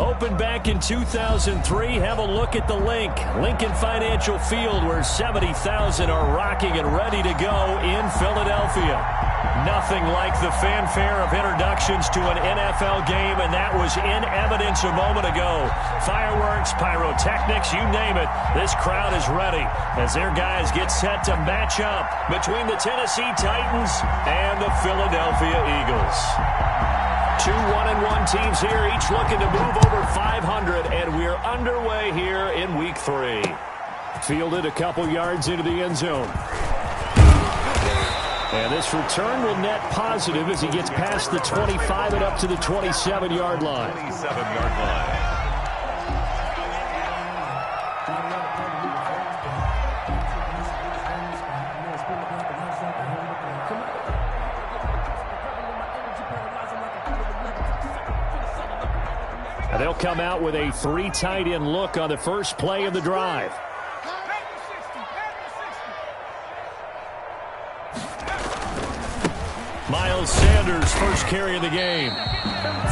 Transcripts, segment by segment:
Opened back in 2003. Have a look at the link. Lincoln Financial Field, where 70,000 are rocking and ready to go in Philadelphia. Nothing like the fanfare of introductions to an NFL game, and that was in evidence a moment ago. Fireworks, pyrotechnics, you name it. This crowd is ready as their guys get set to match up between the Tennessee Titans and the Philadelphia Eagles. Two 1-1 teams here, each looking to move over 500, and we're underway here in Week 3. Fielded a couple yards into the end zone. And this return will net positive as he gets past the 25 and up to the 27-yard line. 27-yard line. And they'll come out with a 3 tight end look on the first play of the drive. Miles Sanders, first carry of the game.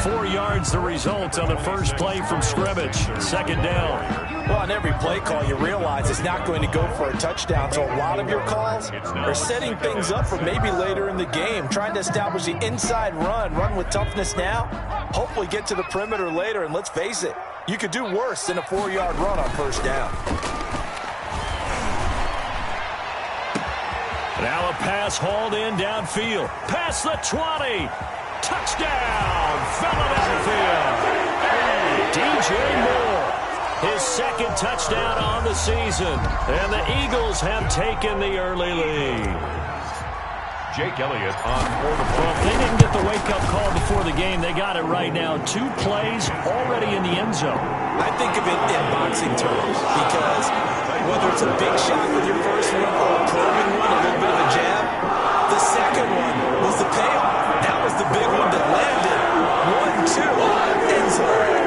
4 yards the result on the first play from scrimmage. Second down. Well, on every play call, you realize it's not going to go for a touchdown. So a lot of your calls are setting things up for maybe later in the game, trying to establish the inside run with toughness now, hopefully get to the perimeter later. And let's face it, you could do worse than a 4-yard run on first down. Now a pass hauled in downfield. Past the 20. Touchdown, Philadelphia. DJ Moore, his second touchdown on the season. And the Eagles have taken the early lead. Jake Elliott on for the play. Well, if they didn't get the wake-up call before the game, they got it right now. 2 plays already in the end zone. I think of it in boxing terms because whether it's a big shot with your first one or a probing one, a little bit of a jab, the second one was the payoff. That was the big one that landed. 1-2, end zone.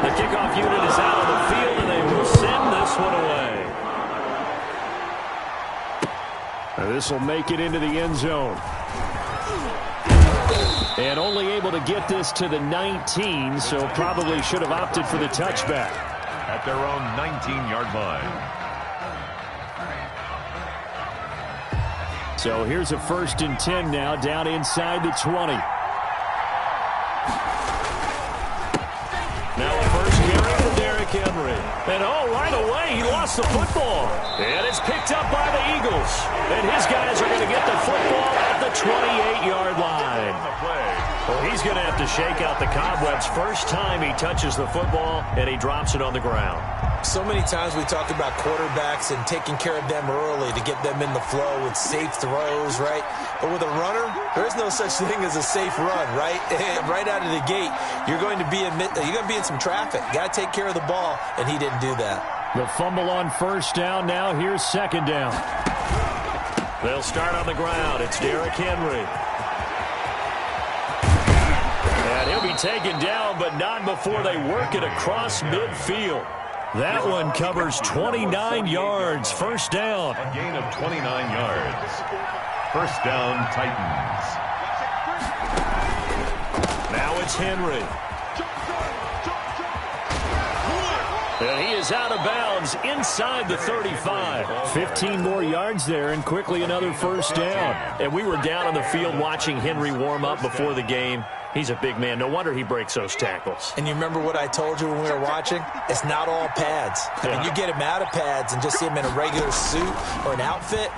The kickoff unit is out on the field, and they will send this one away. Now this will make it into the end zone. And only able to get this to the 19, so probably should have opted for the touchback. At their own 19-yard line. So here's a 1st and 10 now, down inside the 20. Now a first carry for Derrick Henry. And right away, he lost the football. And it's picked up by the Eagles. And his guys are going to get the football at the 28-yard line. Well, he's going to have to shake out the cobwebs first time he touches the football, and he drops it on the ground. So many times we talk about quarterbacks and taking care of them early to get them in the flow with safe throws, right? But with a runner, there is no such thing as a safe run, right? Right out of the gate, you're going to be in some traffic. Got to take care of the ball, and he didn't do that. The fumble on first down. Now here's second down. They'll start on the ground. It's Derrick Henry. And he'll be taken down, but not before they work it across midfield. That one covers 29 yards. First down. A gain of 29 yards. First down, Titans. Now it's Henry. And he is out of bounds inside the 35. 15 more yards there, and quickly another first down. And we were down on the field watching Henry warm up before the game. He's a big man. No wonder he breaks those tackles. And you remember what I told you when we were watching? It's not all pads. I mean, you get him out of pads and just see him in a regular suit or an outfit.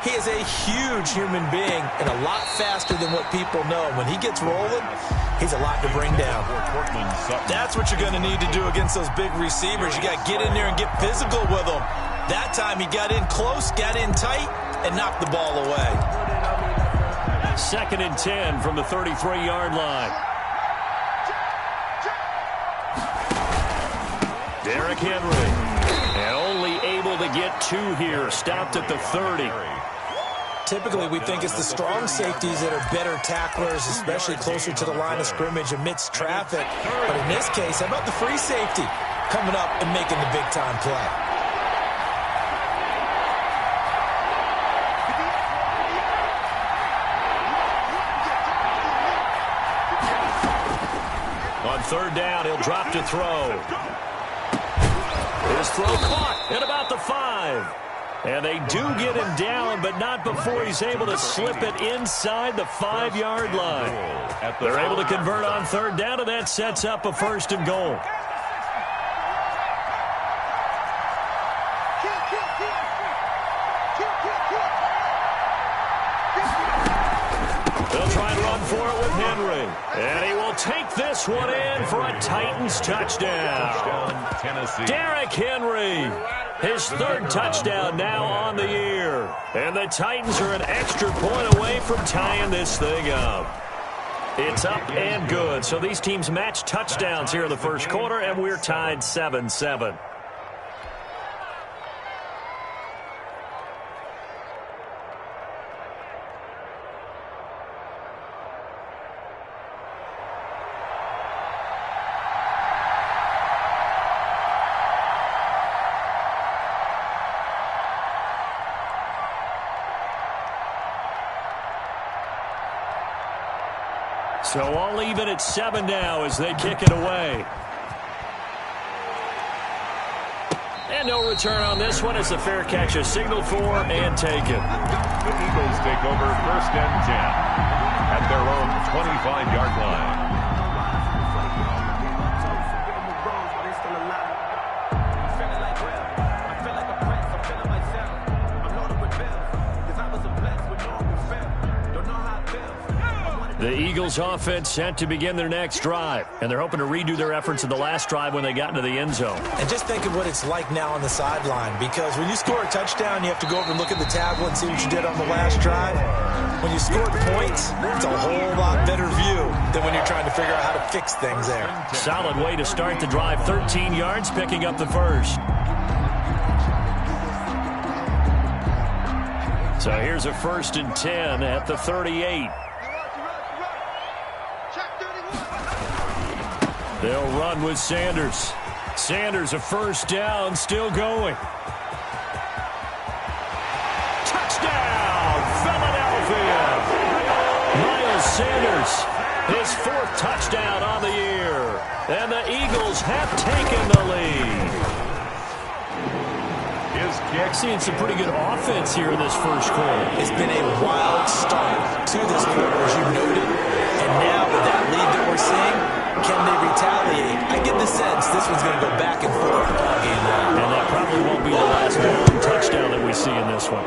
He is a huge human being and a lot faster than what people know. When he gets rolling, he's a lot to bring down. That's what you're going to need to do against those big receivers. You got to get in there and get physical with them. That time he got in close, got in tight, and knocked the ball away. 2nd and 10 from the 33-yard line. Derrick Henry. And only able to get 2 here. Stopped at the 30. Typically, we think it's the strong safeties that are better tacklers, especially closer to the line of scrimmage amidst traffic. But in this case, how about the free safety coming up and making the big-time play? third down. He'll drop to throw. His throw caught at about the 5. And they do get him down, but not before he's able to slip it inside the 5-yard line. They're able to convert on third down, and that sets up a 1st and goal. They'll try and run for it with Henry. And he will take this one in for a Titans touchdown. Derrick Henry. His 3rd touchdown now on the year. And the Titans are an extra point away from tying this thing up. It's up and good. So these teams match touchdowns here in the first quarter, and we're tied 7-7. So all even at 7 now as they kick it away. And no return on this one as the fair catch is signaled for and taken. The Eagles take over 1st and 10 at their own 25-yard line. The Eagles offense set to begin their next drive, and they're hoping to redo their efforts in the last drive when they got into the end zone. And just think of what it's like now on the sideline, because when you score a touchdown, you have to go over and look at the tablet and see what you did on the last drive. When you scored points, it's a whole lot better view than when you're trying to figure out how to fix things there. Solid way to start the drive, 13 yards, picking up the 1st. So here's a 1st and 10 at the 38. They'll run with Sanders. Sanders, a 1st down, still going. Touchdown, Philadelphia! Miles Sanders, his 4th touchdown on the year. And the Eagles have taken the lead. Seeing some pretty good offense here in this first quarter. It's been a wild start to this quarter, as you noted. And now with that lead that we're seeing, can they retaliate? I get the sense this one's going to go back and forth all game long. And that probably won't be the last long touchdown that we see in this one.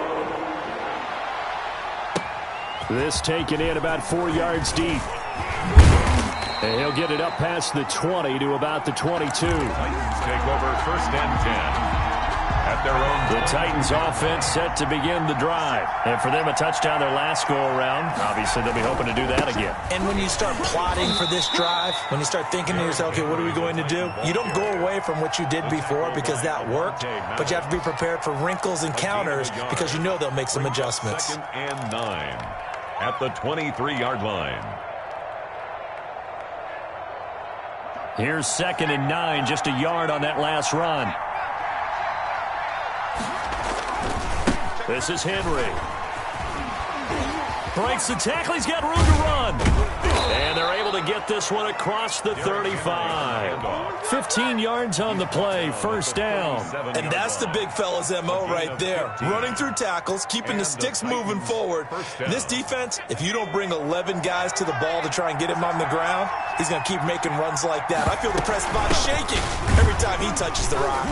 This taken in about 4 yards deep. And he'll get it up past the 20 to about the 22. Titans take over 1st and 10. At their own. The Titans offense set to begin the drive. And for them, a touchdown their last go-around. Obviously, they'll be hoping to do that again. And when you start plotting for this drive, when you start thinking to yourself, okay, what are we going to do? You don't go away from what you did before because that worked, but you have to be prepared for wrinkles and counters because you know they'll make some adjustments. 2nd and 9 at the 23-yard line. Here's 2nd and 9, just a yard on that last run. This is Henry. Breaks the tackle. He's got room to run. And they're able to get this one across the 35. 15 yards on the play. 1st down. And that's the big fella's MO right there. Running through tackles, keeping the sticks moving forward. This defense, if you don't bring 11 guys to the ball to try and get him on the ground, he's going to keep making runs like that. I feel the press box shaking every time he touches the rock.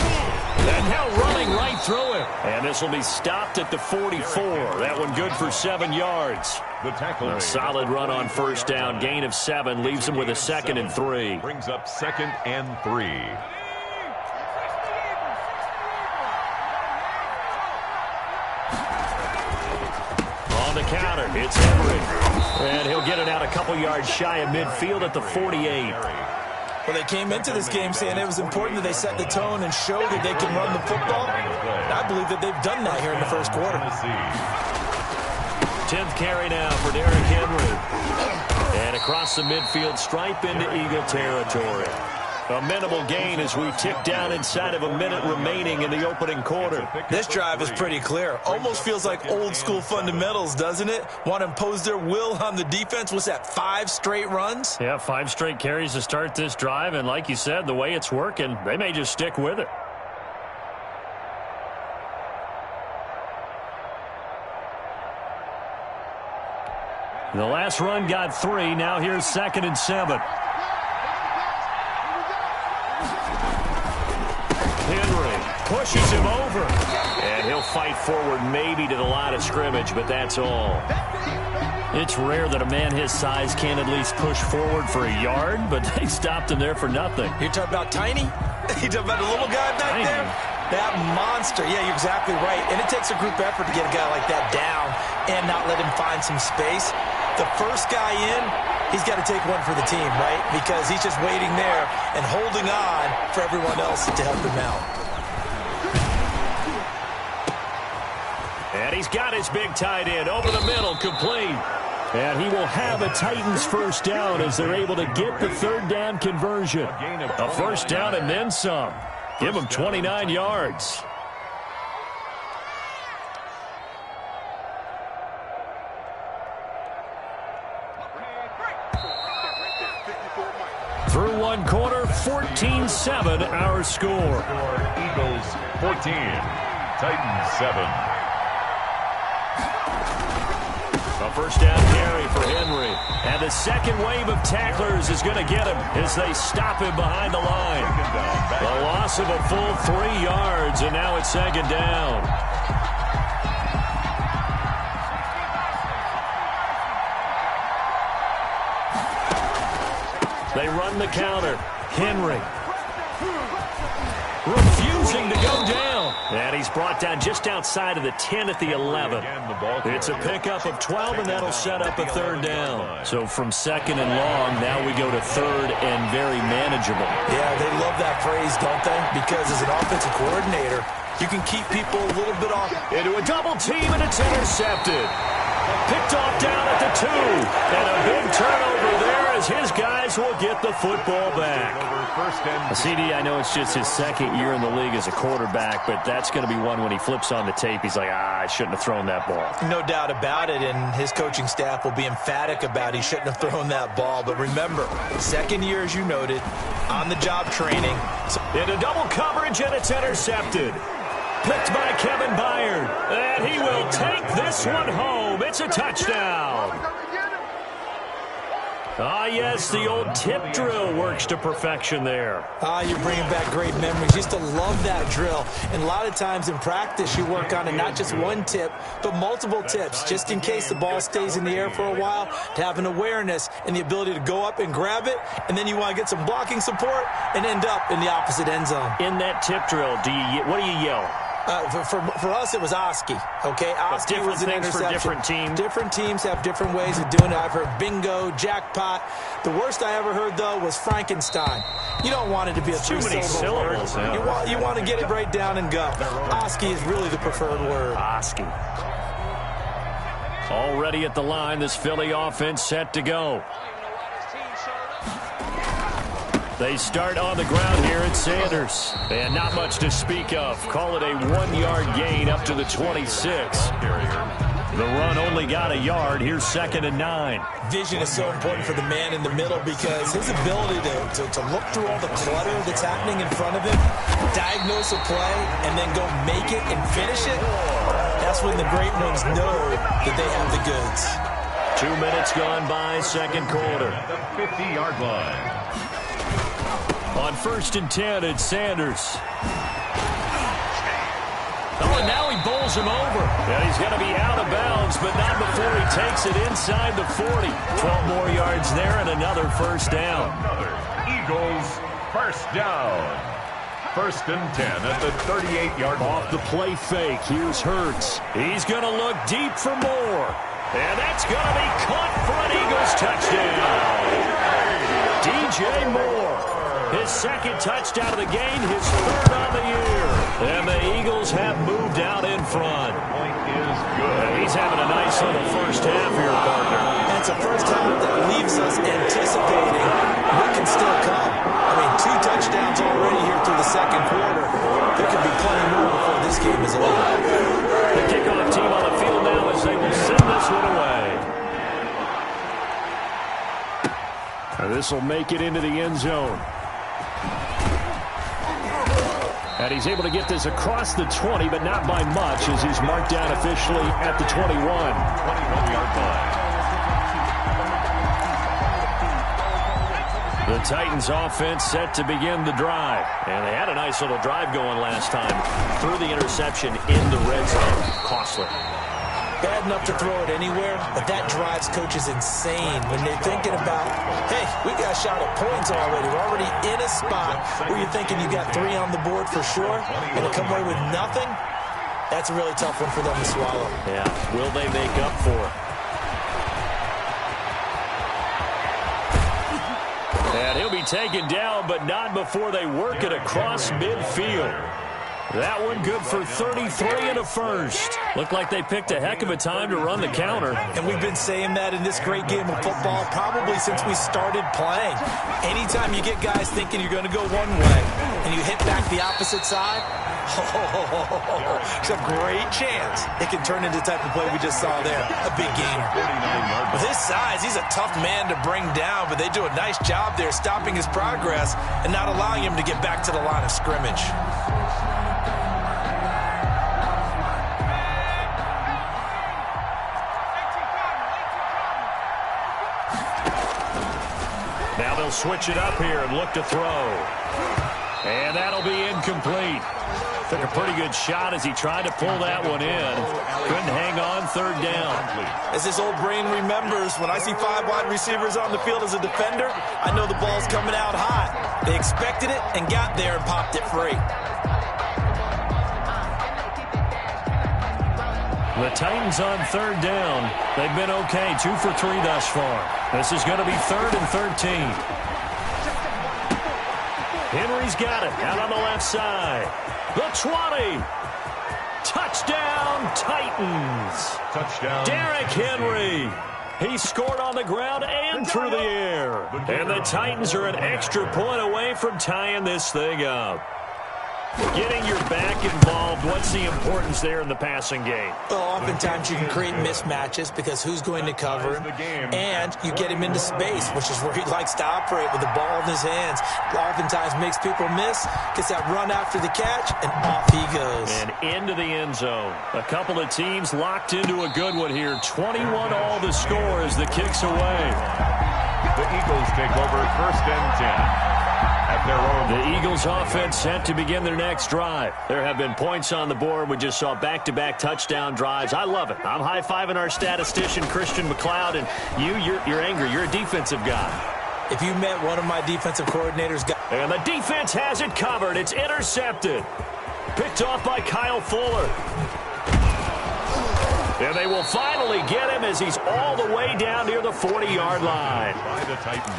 And now running right through him. And this will be stopped at the 44. That one good for 7 yards. The tackle. A solid run on 1st down. Gain of 7 leaves him with a 2nd and 3. Brings up 2nd and 3. On the counter, it's Henry. And he'll get it out a couple yards shy of midfield at the 48. Well, they came into this game saying it was important that they set the tone and show that they can run the football. And I believe that they've done that here in the first quarter. 10th carry now for Derrick Henry. And across the midfield stripe into Eagle territory. A minimal gain as we tick down inside of a minute remaining in the opening quarter. This drive is pretty clear. Almost feels like old school fundamentals, doesn't it? Want to impose their will on the defense. What's that, 5 straight runs? Yeah, 5 straight carries to start this drive. And like you said, the way it's working, they may just stick with it. The last run got 3. Now here's 2nd and 7. Henry pushes him over. And he'll fight forward maybe to the line of scrimmage, but that's all. It's rare that a man his size can at least push forward for a yard, but they stopped him there for nothing. You're talking about tiny? You're talking about the little guy back there? That monster. Yeah, you're exactly right. And it takes a group effort to get a guy like that down and not let him find some space. The first guy in, he's got to take one for the team, right? Because he's just waiting there and holding on for everyone else to help him out. And he's got his big tight end over the middle, complete. And he will have a Titans first down as they're able to get the 3rd down conversion. A first down and then some. Give him 29 yards. Through 1 quarter, 14-7 our score. Eagles 14, Titans 7. A first down carry for Henry. And the second wave of tacklers is going to get him as they stop him behind the line. The loss of a full 3 yards, and now it's 2nd down. They run the counter. Henry refusing to go down. And he's brought down just outside of the 10 at the 11. It's a pickup of 12, and that'll set up a 3rd down. So from 2nd and long, now we go to 3rd and very manageable. Yeah, they love that phrase, don't they? Because as an offensive coordinator, you can keep people a little bit off. Into a double team, and it's intercepted. Picked off down at the 2. And a big turnover there as his guys will get the football back. CD, I know it's just his 2nd year in the league as a quarterback, but that's going to be one when he flips on the tape, he's like, I shouldn't have thrown that ball. No doubt about it, and his coaching staff will be emphatic about he shouldn't have thrown that ball. But remember, 2nd year, as you noted, on-the-job training. Into double coverage, and it's intercepted. Picked by Kevin Byard. And he will take this one home. It's a touchdown. Ah, yes, the old tip drill works to perfection there. You're bringing back great memories. Used to love that drill. And a lot of times in practice, you work on it, not just one tip, but multiple tips, just in case the ball stays in the air for a while, to have an awareness and the ability to go up and grab it, and then you want to get some blocking support and end up in the opposite end zone. In that tip drill, what do you yell? For us, it was Oski. Okay, Oski was an interception. For different teams. Different teams have different ways of doing it. I've heard bingo, jackpot. The worst I ever heard, though, was Frankenstein. You don't want it to be a too many syllables. Yeah. You want to get it right down and go. Oski is really the preferred word. Oski. Already at the line, this Philly offense set to go. They start on the ground here at Sanders. And not much to speak of. Call it a 1-yard gain up to the 26. The run only got a yard. Here's 2nd and 9. Vision is so important for the man in the middle because his ability to look through all the clutter that's happening in front of him, diagnose a play, and then go make it and finish it, that's when the great ones know that they have the goods. 2 minutes gone by, 2nd quarter. The 50-yard line. On 1st and 10, it's Sanders. Oh, and now he bowls him over. And he's going to be out of bounds, but not before he takes it inside the 40. 12 more yards there and another first down. Another Eagles first down. 1st and 10 at the 38-yard line. Off the play fake, here's Hurts. He's going to look deep for more. And that's going to be caught for an Eagles touchdown. DJ Moore. His 2nd touchdown of the game, his 3rd on the year. And the Eagles have moved out in front. Point is good. And he's having a nice little first half here, partner. And it's a first half that leaves us anticipating what can still come. I mean, 2 touchdowns. second quarter. There could be plenty more before this game is over. The kickoff team on the field now as they will send this one away. This will make it into the end zone. And he's able to get this across the 20, but not by much, as he's marked down officially at the 21. 21-yard line. The Titans offense set to begin the drive. And they had a nice little drive going last time. Threw the interception in the red zone. Costly. Bad enough to throw it anywhere, but that drives coaches insane when they're thinking about, hey, we got a shot at points already. We're already in a spot where you're thinking you got 3 on the board for sure, and to come away with nothing, that's a really tough one for them to swallow. Yeah, will they make up for it? And he'll be taken down, but not before they work it across midfield. That one good for 33 and a first. Looked like they picked a heck of a time to run the counter. And we've been saying that in this great game of football probably since we started playing. Anytime you get guys thinking you're going to go one way and you hit back the opposite side, it's a great chance it can turn into the type of play we just saw there. A big gainer. With his size, he's a tough man to bring down, but they do a nice job there stopping his progress and not allowing him to get back to the line of scrimmage. Now they'll switch it up here and look to throw. And that'll be incomplete. Took a pretty good shot as he tried to pull that one in. Couldn't hang on third down. As his old brain remembers, when I see 5 wide receivers on the field as a defender, I know the ball's coming out hot. They expected it and got there and popped it free. The Titans on third down. They've been okay, 2 for 3 thus far. This is going to be 3rd and 13. Henry's got it out on the left side. The 20. Touchdown, Titans. Touchdown. Derrick Henry. He scored on the ground and through the air. And the Titans are an extra point away from tying this thing up. Getting your back involved, what's the importance there in the passing game? Well, oftentimes you can create mismatches because who's going to cover him, and you get him into space, which is where he likes to operate with the ball in his hands. Oftentimes makes people miss, gets that run after the catch, and off he goes. And into the end zone. A couple of teams locked into a good one here. 21 all the score as the kick's away. The Eagles take over 1st and 10. The Eagles offense set to begin their next drive. There have been points on the board. We just saw back-to-back touchdown drives. I love it. I'm high-fiving our statistician, Christian McLeod, and you're angry. You're a defensive guy. If you met one of my defensive coordinators... And the defense has it covered. It's intercepted. Picked off by Kyle Fuller. And they will finally get him as he's all the way down near the 40-yard line.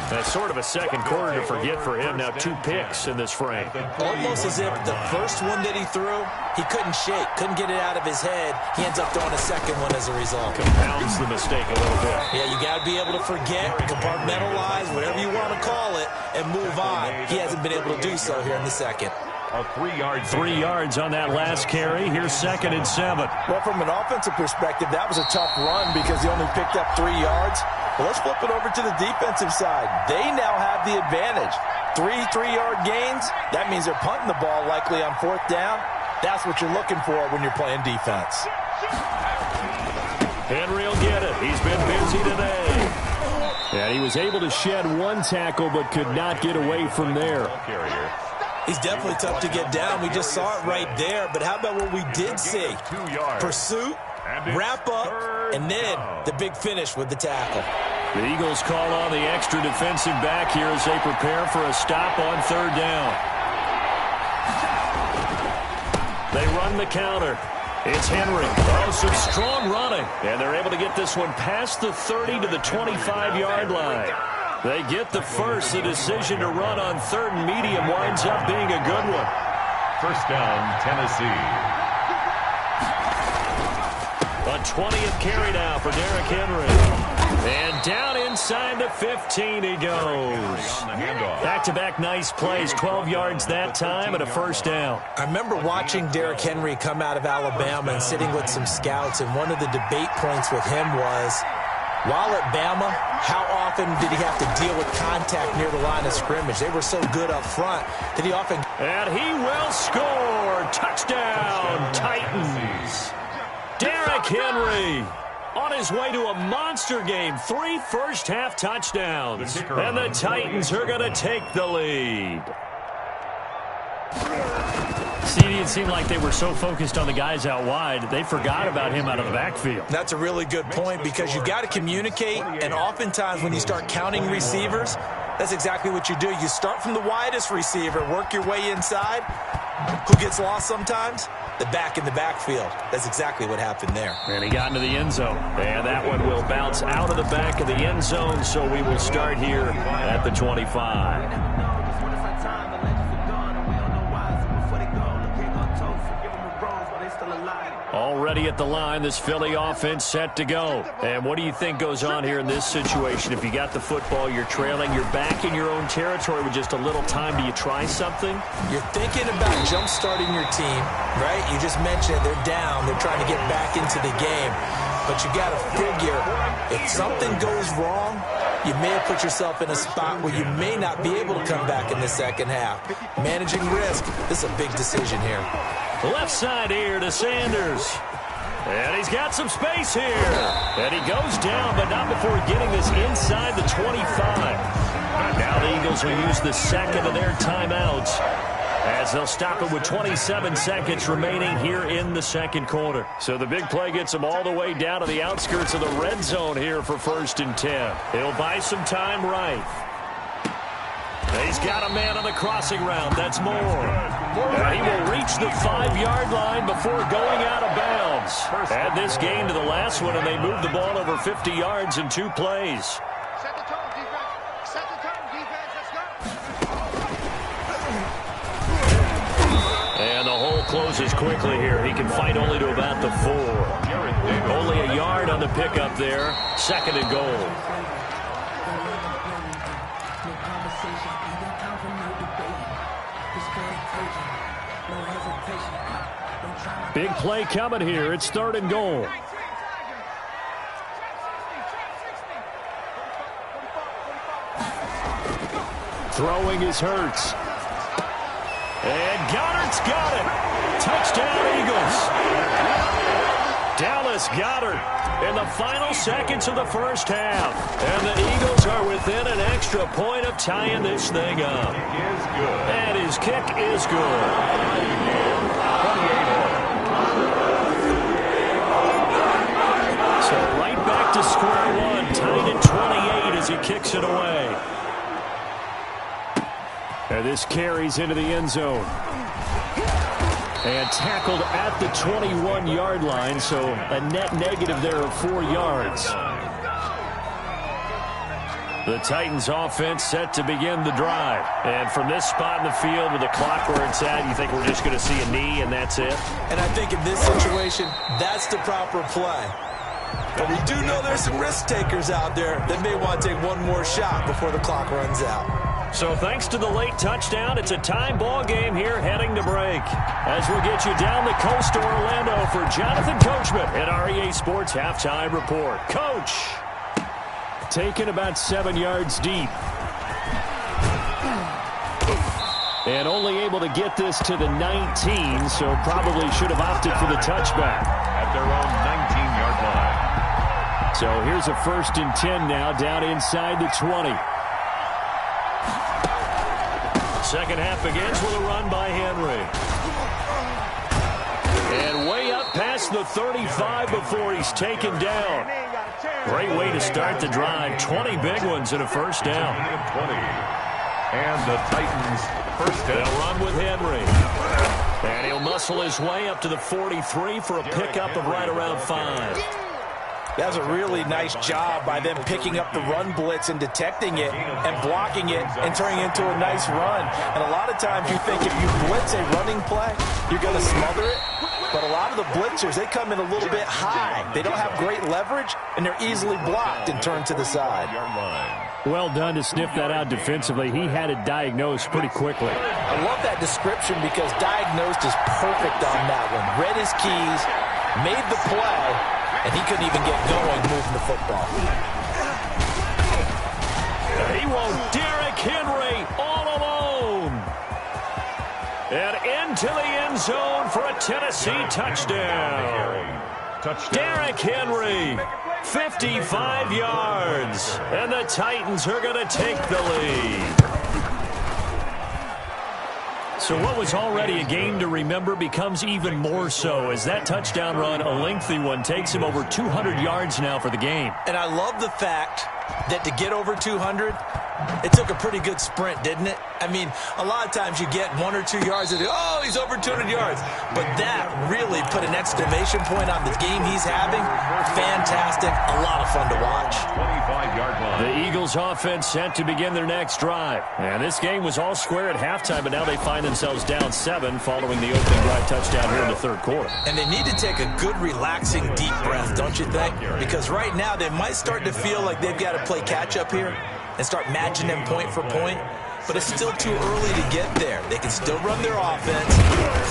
That's sort of a second quarter to forget for him. Now 2 picks in this frame. Almost as if the first one that he threw, he couldn't shake, couldn't get it out of his head. He ends up throwing a second one as a result. Compounds the mistake a little bit. Yeah, you got to be able to forget, compartmentalize, whatever you want to call it, and move on. He hasn't been able to do so here in the second. A 3-yard. 3 yards on that last carry. Here's 2nd and 7. Well, from an offensive perspective, that was a tough run because he only picked up 3 yards. Well, let's flip it over to the defensive side. They now have the advantage. 3 3-yard gains. That means they're punting the ball likely on 4th down. That's what you're looking for when you're playing defense. Henry will get it. He's been busy today. And he was able to shed 1 tackle but could not get away from there. He's definitely tough to get down. We just saw it right there. But how about what we did see? Pursuit, wrap up, and then the big finish with the tackle. The Eagles call on the extra defensive back here as they prepare for a stop on 3rd down. They run the counter. It's Henry. Oh, some strong running. And they're able to get this one past the 30 to the 25-yard line. They get the first. The decision to run on 3rd and medium winds up being a good one. 1st down, Tennessee. A 20th carry now for Derrick Henry. And down inside the 15 he goes. Back-to-back nice plays, 12 yards that time and a first down. I remember watching Derrick Henry come out of Alabama and sitting with some scouts, and one of the debate points with him was, while at Bama, how often did he have to deal with contact near the line of scrimmage? They were so good up front that he often... And he will score. Touchdown, Titans. Derrick Henry on his way to a monster game. 3 first-half touchdowns. And the Titans are going to take the lead. CD, it seemed like they were so focused on the guys out wide, they forgot about him out of the backfield. That's a really good point, because you've got to communicate, and oftentimes when you start counting receivers, that's exactly what you do. You start from the widest receiver, work your way inside. Who gets lost sometimes? The back in the backfield. That's exactly what happened there. And he got into the end zone. And that one will bounce out of the back of the end zone, so we will start here at the 25. Already at the line, this Philly offense set to go. And what do you think goes on here in this situation? If you got the football, you're trailing, you're back in your own territory with just a little time. Do you try something? You're thinking about jump-starting your team, right? You just mentioned they're down. They're trying to get back into the game. But you got to figure, if something goes wrong, you may have put yourself in a spot where you may not be able to come back in the second half. Managing risk, this is a big decision here. Left side here to Sanders. And he's got some space here. And he goes down, but not before getting this inside the 25. Now the Eagles will use the second of their timeouts, as they'll stop it with 27 seconds remaining here in the second quarter. So the big play gets them all the way down to the outskirts of the red zone here for 1st and 10. He'll buy some time right. He's got a man on the crossing route. That's Moore. He will reach the 5-yard line before going out of bounds. Add this game to the last one, and they move the ball over 50 yards in 2 plays. Set the tone, defense. Set the tone, defense. Let's go. And the hole closes quickly here. He can fight only to about the 4. Only a yard on the pickup there. 2nd and goal. Big play coming here. It's 3rd and goal. Throwing is Hurts. And Goddard's got it. Touchdown, Eagles. Dallas Goedert in the final seconds of the first half. And the Eagles are within an extra point of tying this thing up. And his kick is good. So right back to square one, tied at 28 as he kicks it away. And this carries into the end zone. And tackled at the 21-yard line, so a net negative there of 4 yards. The Titans offense set to begin the drive. And from this spot in the field with the clock where it's at, you think we're just going to see a knee and that's it? And I think in this situation, that's the proper play. But we do know there's some risk takers out there that may want to take one more shot before the clock runs out. So thanks to the late touchdown, it's a time ball game here heading to break. As we'll get you down the coast to Orlando for Jonathan Coachman at REA Sports Halftime Report. Coach, taken about 7 yards deep. And only able to get this to the 19, so probably should have opted for the touchback. At their own 19-yard line. So here's a 1st and 10 now, down inside the 20. Second half begins with a run by Henry. And way up past the 35 before he's taken down. Great way to start the drive. 20 big ones and a first down. 20. And the Titans first down. They'll run with Henry. And he'll muscle his way up to the 43 for a pickup of right around 5. That was a really nice job by them picking up the run blitz and detecting it and blocking it and turning it into a nice run. And a lot of times you think if you blitz a running play, you're going to smother it. But a lot of the blitzers, they come in a little bit high. They don't have great leverage, and they're easily blocked and turned to the side. Well done to sniff that out defensively. He had it diagnosed pretty quickly. I love that description because diagnosed is perfect on that one. Read his keys, made the play, and he couldn't even get going moving the football. He won't. Derrick Henry all alone. And into the end zone for a Tennessee touchdown. Derrick Henry, 55 yards. And the Titans are going to take the lead. So what was already a game to remember becomes even more so as that touchdown run, a lengthy one, takes him over 200 yards now for the game. And I love the fact that to get over 200, it took a pretty good sprint, didn't it? I mean, a lot of times you get 1 or 2 yards and oh, he's over 200 yards. But that really put an exclamation point on the game he's having. Fantastic. A lot of fun to watch. 25-yard line. The Eagles offense set to begin their next drive. And this game was all square at halftime, but now they find themselves down 7 following the opening drive touchdown here in the third quarter. And they need to take a good, relaxing, deep breath, don't you think? Because right now they might start to feel like they've got to play catch-up here and start matching them point for point. But it's still too early to get there. They can still run their offense.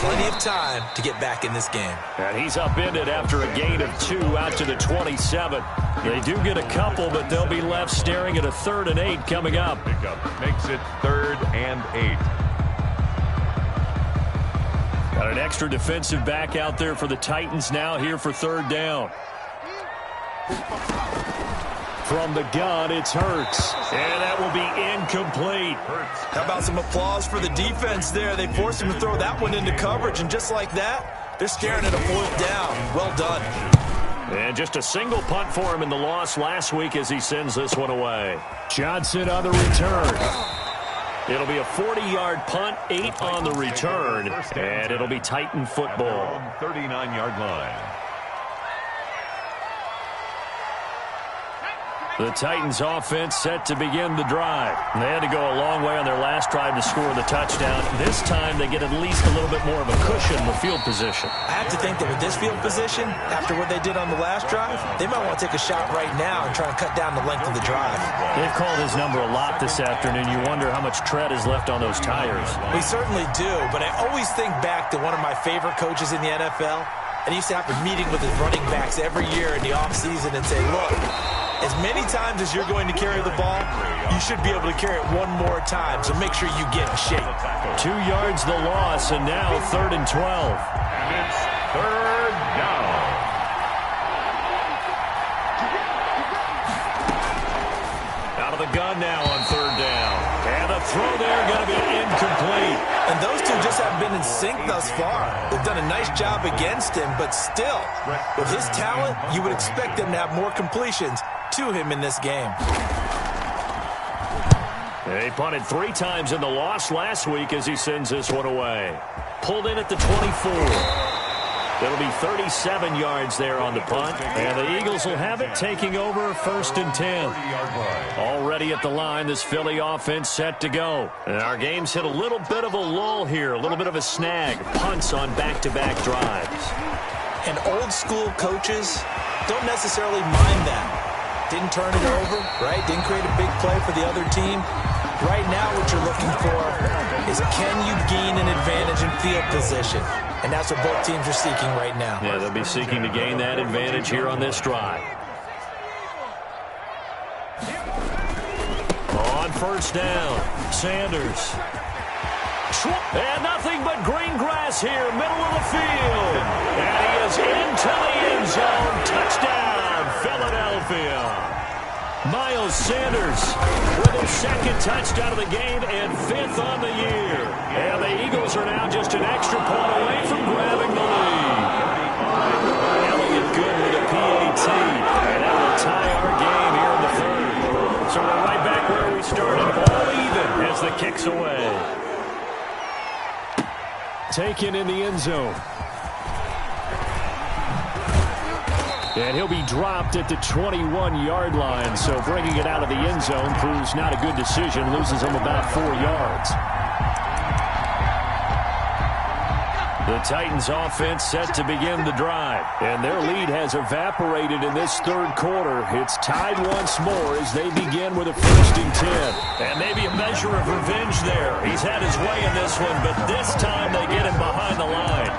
Plenty of time to get back in this game. And he's upended after a gain of 2 out to the 27. They do get a couple, but they'll be left staring at a 3rd and 8 coming up. Pickup makes it 3rd and 8. Got an extra defensive back out there for the Titans now here for 3rd down. From the gun, it's Hurts. And that will be incomplete. How about some applause for the defense there? They forced him to throw that one into coverage, and just like that, they're staring at a 4th down. Well done. And just a single punt for him in the loss last week as he sends this one away. Johnson on the return. It'll be a 40-yard punt, 8 on the return, and it'll be Titan football. 39-yard line. The Titans offense set to begin the drive. They had to go a long way on their last drive to score the touchdown. This time they get at least a little bit more of a cushion in the field position. I have to think that with this field position, after what they did on the last drive, they might want to take a shot right now and try and cut down the length of the drive. They've called his number a lot this afternoon. You wonder how much tread is left on those tires. We certainly do, but I always think back to one of my favorite coaches in the NFL, and he used to have a meeting with his running backs every year in the offseason and say, look, as many times as you're going to carry the ball, you should be able to carry it one more time, so make sure you get in shape. 2 yards the loss, and now 3rd and 12. And it's 3rd down. Out of the gun now on 3rd down. And the throw there going to be incomplete. And those two just haven't been in sync thus far. They've done a nice job against him, but still, with his talent, you would expect them to have more completions to him in this game. They punted 3 times in the loss last week as he sends this one away. Pulled in at the 24. It'll be 37 yards there on the punt. And the Eagles will have it taking over 1st and 10. Already at the line, this Philly offense set to go. And our game's hit a little bit of a lull here, a little bit of a snag. Punts on back-to-back drives. And old school coaches don't necessarily mind that. Didn't turn it over, right? Didn't create a big play for the other team. Right now what you're looking for is can you gain an advantage in field position? And that's what both teams are seeking right now. Yeah, they'll be seeking to gain that advantage here on this drive. On 1st down, Sanders. And nothing but green grass here, middle of the field. And he is into the end zone. Touchdown, Philadelphia. Miles Sanders with his 2nd touchdown of the game and 5th on the year. And the Eagles are now just an extra point away from grabbing the lead. Elliott good with a PAT. And that will tie our game here in the 3rd. So we're right back where we started, all even as the kick's away. Taken in the end zone. And he'll be dropped at the 21-yard line, so bringing it out of the end zone proves not a good decision, loses him about 4 yards. The Titans offense set to begin the drive, and their lead has evaporated in this third quarter. It's tied once more as they begin with a 1st and 10. And maybe a measure of revenge there. He's had his way in this one, but this time they get him behind the line.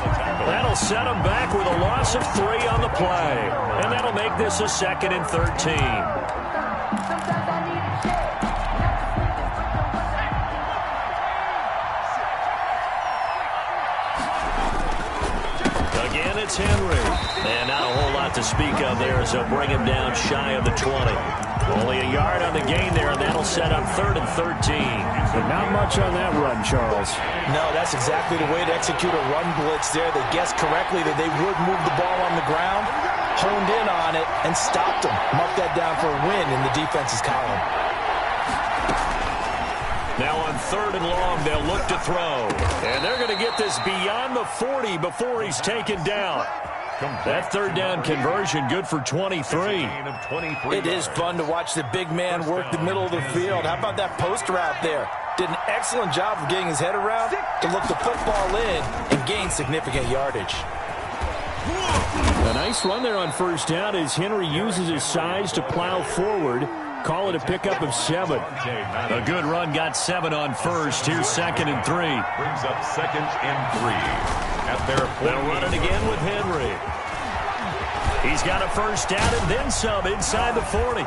That'll set him back with a loss of 3 on the play, and that'll make this a 2nd and 13. It's Henry. And not a whole lot to speak of there as they'll bring him down shy of the 20. Only a yard on the gain there, and that'll set up 3rd and 13. But not much on that run, Charles. No, that's exactly the way to execute a run blitz there. They guessed correctly that they would move the ball on the ground, honed in on it, and stopped them. Mark that down for a win in the defense's column. Now on 3rd and long, they'll look to throw. And they're going to get this beyond the 40 before he's taken down. That 3rd down conversion good for 23. It is fun to watch the big man work the middle of the field. How about that post route there? Did an excellent job of getting his head around to look the football in and gain significant yardage. A nice run there on 1st down as Henry uses his size to plow forward. Call it a pickup of 7. A good run got 7 on 1st. Here's 2nd and 3. Brings up 2nd and 3. At their they'll run it again with Henry. He's got a 1st down and then some inside the 40.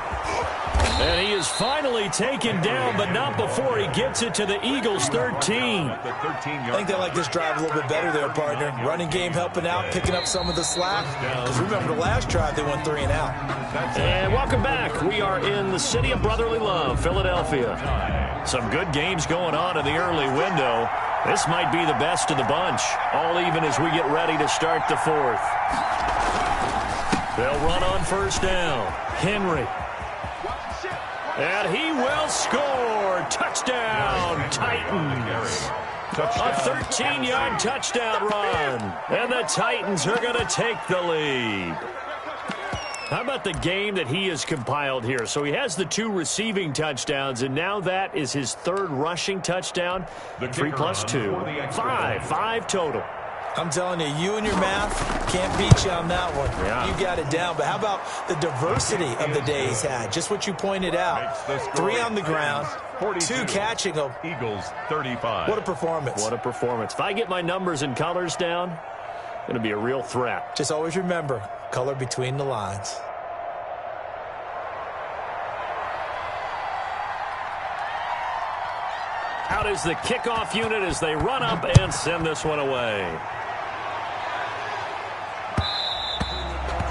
And he is finally taken down, but not before he gets it to the Eagles' 13. I think they like this drive a little bit better there, partner. Running game helping out, picking up some of the slack. Because remember the last drive, they went 3 and out. And welcome back. We are in the city of brotherly love, Philadelphia. Some good games going on in the early window. This might be the best of the bunch, all even as we get ready to start the 4th. They'll run on 1st down. Henry. And he will score. Touchdown, Titans. A 13-yard touchdown run. And the Titans are going to take the lead. How about the game that he has compiled here? So he has the 2 receiving touchdowns, and now that is his 3rd rushing touchdown. 3 plus 2. 5 total. I'm telling you, you and your math can't beat you on that one. Yeah. You got it down. But how about the diversity of the day he's had? Just what you pointed out. 3 on the ground, 2 catching them. Eagles 35. What a performance. What a performance. If I get my numbers and colors down, it's going to be a real threat. Just always remember, color between the lines. Out is the kickoff unit as they run up and send this one away.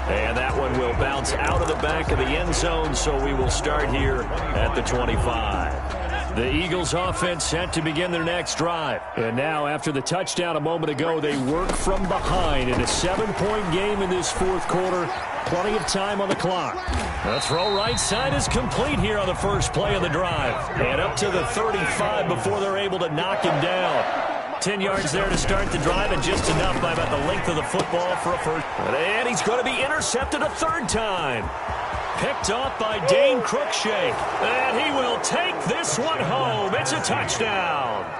And that one will bounce out of the back of the end zone, so we will start here at the 25. The Eagles offense set to begin their next drive. And now, after the touchdown a moment ago, they work from behind in a 7-point game in this 4th quarter. Plenty of time on the clock. The throw right side is complete here on the first play of the drive. And up to the 35 before they're able to knock him down. 10 yards there to start the drive, and just enough by about the length of the football for a 1st. And he's going to be intercepted a 3rd time. Picked off by Dane Cruikshank. And he will take this one home. It's a touchdown.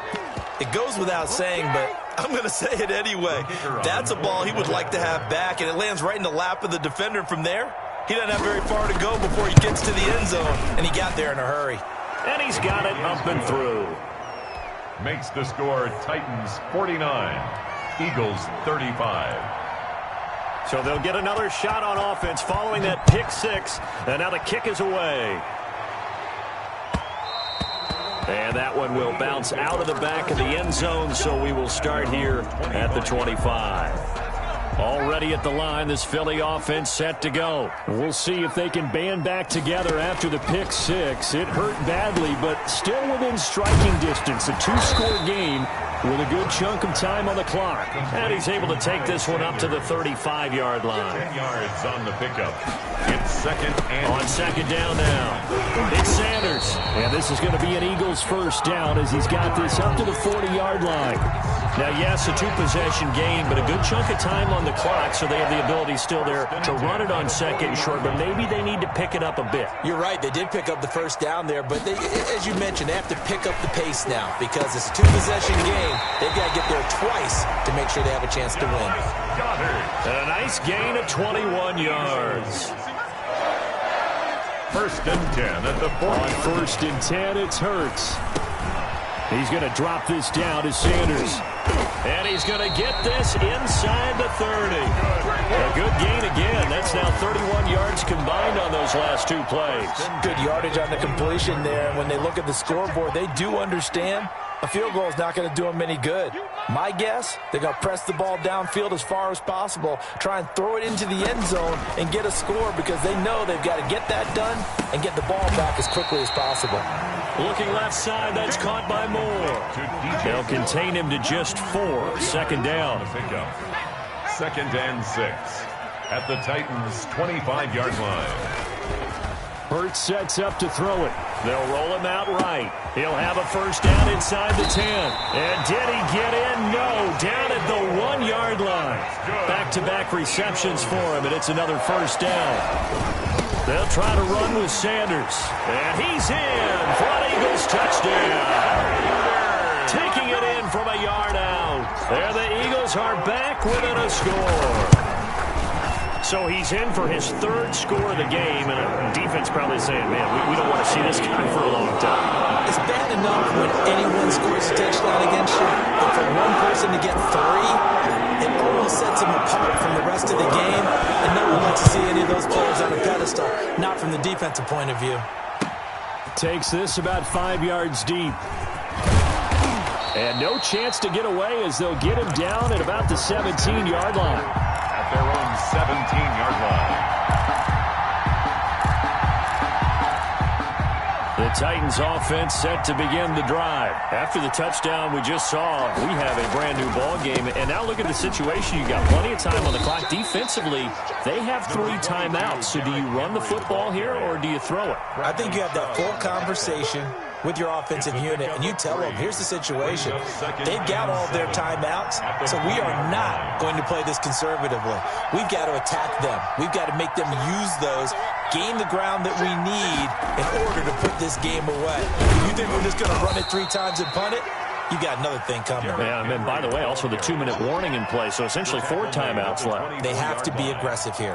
It goes without saying, but I'm going to say it anyway. That's a ball he would like to have back, and it lands right in the lap of the defender. From there, he doesn't have very far to go before he gets to the end zone, and he got there in a hurry. And he's got it up and through. Makes the score Titans 49, Eagles 35. So they'll get another shot on offense following that pick 6, and now the kick is away. And that one will bounce out of the back of the end zone, so we will start here at the 25. Already at the line, this Philly offense set to go. We'll see if they can band back together after the pick 6. It hurt badly, but still within striking distance. A 2-score game with a good chunk of time on the clock. And he's able to take this one up to the 35-yard line. 10 yards on the pickup. It's 2nd and... On 2nd down now. It's Sanders. And this is going to be an Eagles 1st down as he's got this up to the 40-yard line. Now, yes, a two-possession game, but a good chunk of time on the clock, so they have the ability still there to run it on second and short, but maybe they need to pick it up a bit. You're right. They did pick up the first down there, but as you mentioned, they have to pick up the pace now because it's a two-possession game. They've got to get there twice to make sure they have a chance to win. And a nice gain of 21 yards. First and 10 at the 40. On first and 10, it's Hurts. He's going to drop this down to Sanders. And he's going to get this inside the 30. A good gain again. That's now 31 yards combined on those last two plays. Good yardage on the completion there. When they look at the scoreboard, they do understand a field goal is not going to do them any good. My guess, they're going to press the ball downfield as far as possible, try and throw it into the end zone and get a score because they know they've got to get that done and get the ball back as quickly as possible. Looking left side, that's caught by Moore. They'll contain him to just 4. Second down. Second and 6 at the Titans' 25-yard line. Hurts sets up to throw it. They'll roll him out right. He'll have a first down inside the 10. And did he get in? No. Down at the 1-yard line. Back-to-back receptions for him, and it's another first down. They'll try to run with Sanders. And he's in for an Eagles touchdown. Taking it in from a yard out. There the Eagles are back within a score. So he's in for his 3rd score of the game, and the defense probably saying, man, we don't want to see this guy for a long time. It's bad enough when anyone scores a touchdown against you, but for one person to get 3, it almost sets him apart from the rest of the game, and no one wants to see any of those players on a pedestal, not from the defensive point of view. Takes this about 5 yards deep. And no chance to get away as they'll get him down at about the 17-yard line. At their own 17-yard line. The Titans offense set to begin the drive. After the touchdown we just saw, we have a brand new ball game. And now look at the situation. You got plenty of time on the clock. Defensively, they have 3 timeouts. So do you run the football here or do you throw it? I think you have that full conversation with your offensive unit, and you tell them, here's the situation. They've got all of their timeouts, so we are not going to play this conservatively. We've got to attack them. We've got to make them use those, gain the ground that we need in order to put this game away. You think we're just going to run it 3 times and punt it? You got another thing coming. Yeah, and then, by the way, also the 2-minute warning in play, so essentially 4 timeouts left. They have to be aggressive here.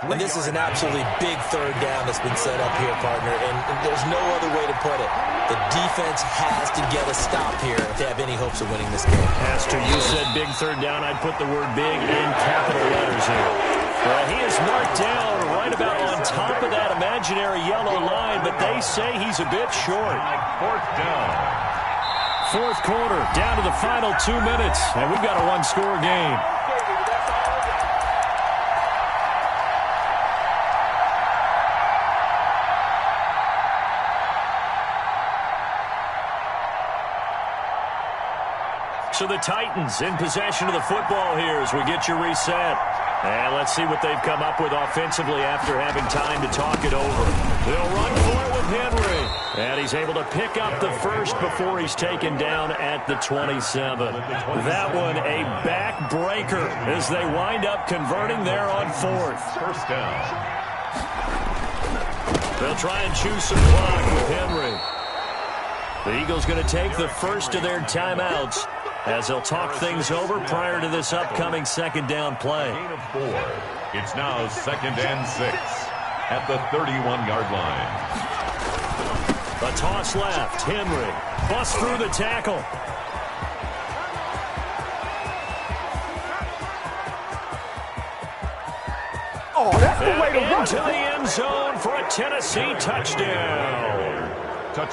And this is an absolutely big 3rd down that's been set up here, partner, and there's no other way to put it. The defense has to get a stop here if they have any hopes of winning this game. As to you said big 3rd down, I'd put the word big in capital letters here. Well, he is marked down right about on top of that imaginary yellow line, but they say he's a bit short. 4th down. 4th quarter, down to the final 2 minutes, and we've got a 1-score game. So the Titans in possession of the football here as we get you reset. And let's see what they've come up with offensively after having time to talk it over. They'll run for it with Henry. And he's able to pick up the first before he's taken down at the 27. That one a backbreaker as they wind up converting there on 4th. First down. They'll try and choose some clock with Henry. The Eagles going to take the first of their timeouts as they'll talk things over prior to this upcoming 2nd down play. Gain of 4. It's now 2nd and 6 at the 31-yard line. A toss left. Henry busts through the tackle. Oh, that's the way to run. Into the end zone for a Tennessee touchdown.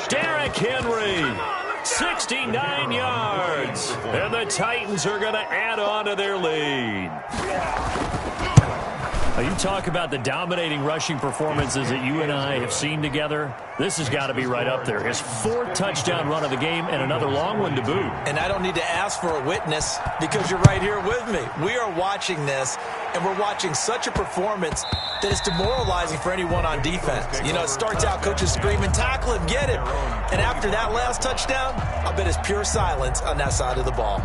Derrick Henry. 69 yards. And the Titans are going to add on to their lead. Now, you talk about the dominating rushing performances that you and I have seen together. This has got to be right up there. His 4th touchdown run of the game and another long one to boot. And I don't need to ask for a witness because you're right here with me. We are watching this, and we're watching such a performance that it's demoralizing for anyone on defense. You know, it starts out coaches screaming, tackle him, get him. And after that last touchdown, I bet it's pure silence on that side of the ball.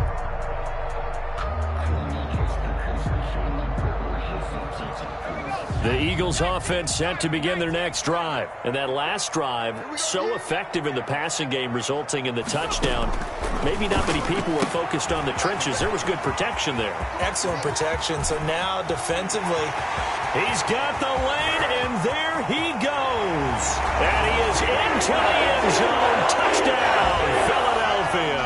The Eagles offense set to begin their next drive. And that last drive, so effective in the passing game, resulting in the touchdown. Maybe not many people were focused on the trenches. There was good protection there. Excellent protection. So now defensively, he's got the lane, and there he goes. And he is into the end zone. Touchdown, Philadelphia.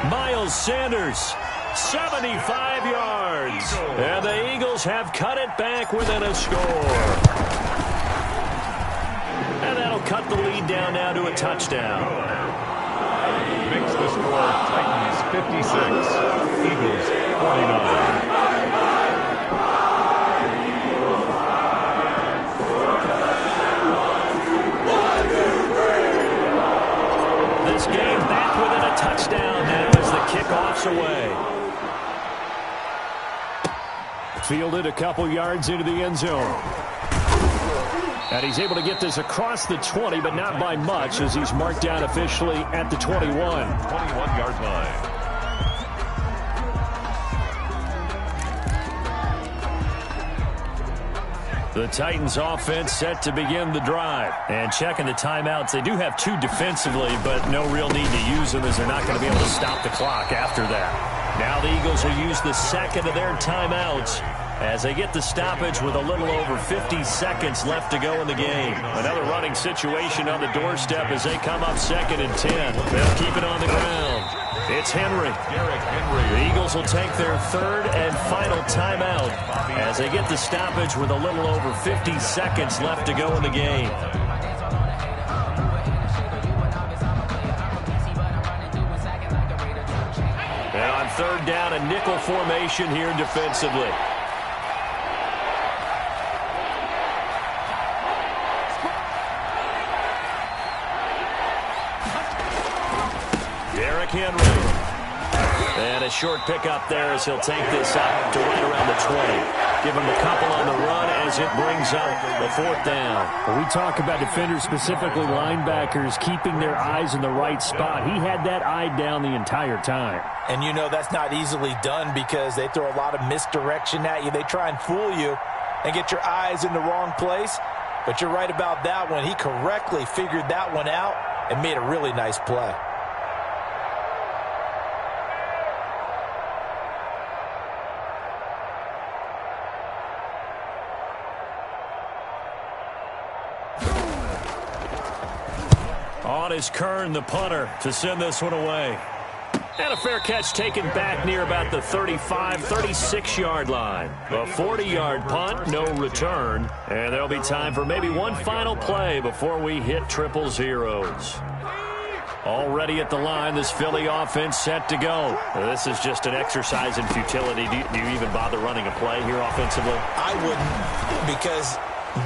Miles Sanders, 75 yards. And the Eagles have cut it back within a score. And that'll cut the lead down now to a touchdown. Makes the score Titans 56, Eagles 49. This game back within a touchdown now as the kickoff's away. Fielded a couple yards into the end zone. And he's able to get this across the 20, but not by much, as he's marked down officially at the 21. 21-yard line. The Titans offense set to begin the drive. And checking the timeouts, they do have two defensively, but no real need to use them as they're not going to be able to stop the clock after that. Now the Eagles will use the second of their timeouts as they get the stoppage with a little over 50 seconds left to go in the game. Another running situation on the doorstep as they come up 2nd and 10. They'll keep it on the ground. It's Henry. The Eagles will take their third and final timeout as they get the stoppage with a little over 50 seconds left to go in the game. And on third down, a nickel formation here defensively. Henry. And a short pickup there as he'll take this up to right around the 20. Give him a couple on the run as it brings up the 4th down. When we talk about defenders, specifically linebackers, keeping their eyes in the right spot. He had that eye down the entire time. and you know that's not easily done because they throw a lot of misdirection at you. They try and fool you and get your eyes in the wrong place. But you're right about that one. He correctly figured that one out and made a really nice play. On is Kern, the punter, to send this one away. And a fair catch taken back near about the 35, 36-yard line. A 40-yard punt, no return. And there'll be time for maybe one final play before we hit triple zeros. Already at the line, this Philly offense set to go. This is just an exercise in futility. Do you even bother running a play here offensively? I wouldn't, because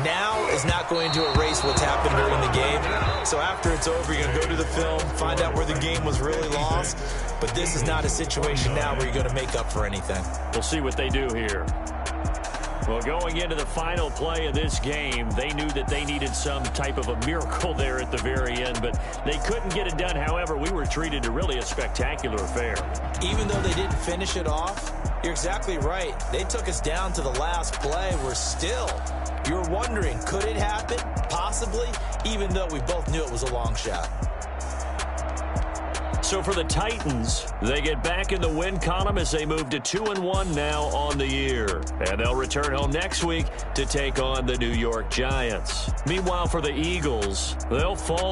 now is not going to erase what's happened during the game. So after it's over, you're going to go to the film, find out where the game was really lost. But this is not a situation now where you're going to make up for anything. We'll see what they do here. Well, going into the final play of this game, they knew that they needed some type of a miracle there at the very end, but they couldn't get it done. However, we were treated to really a spectacular affair. Even though they didn't finish it off, you're exactly right. They took us down to the last play. We're still, you're wondering, could it happen? Possibly, even though we both knew it was a long shot. So for the Titans, they get back in the win column as they move to 2-1 now on the year. And they'll return home next week to take on the New York Giants. Meanwhile, for the Eagles, they'll fall